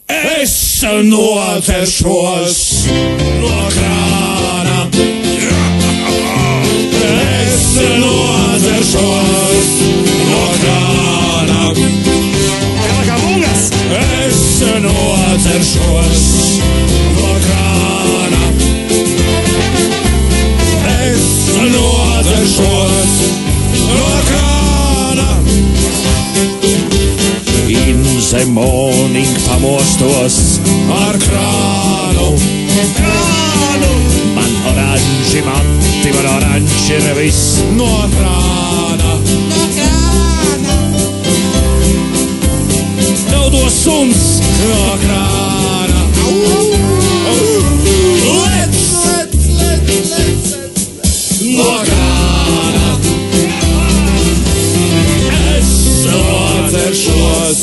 Es nodzeršos no krāna. Es nodzeršos no krāna. Es nodzeršos no krāna. Es nodzeršos no krāna. In the morning pamostos ar krānu. Man oranži mati, man oranži ir viss no krāna. Naudo suns no krāna. Lec no krāna. Es nodzeršos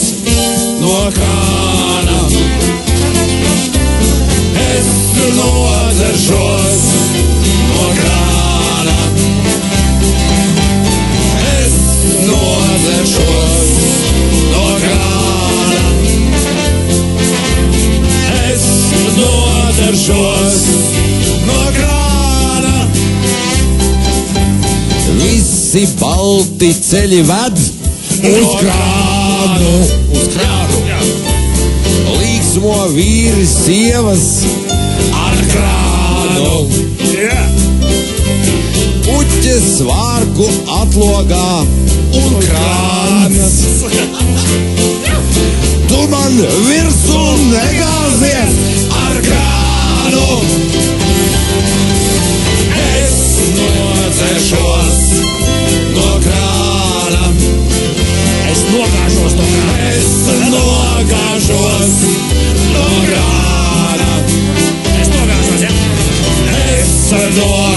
no krāna. Es nodzeršos no krāna. Es nodzeršos no krāna. Es nodzeršos no krāna. Visi balti ceļi ved Uz krānu. uz krānu. Līksmo vīri sievas Ar krānu. puķes svārku atlogā Un krāns. Tu man virsū negāzies Ar krānu. Es nodzeršos no krāna. Es nogāžos no krāna. Es nogāžos no krāna. Es nogāžos, ja? Es nogāžos.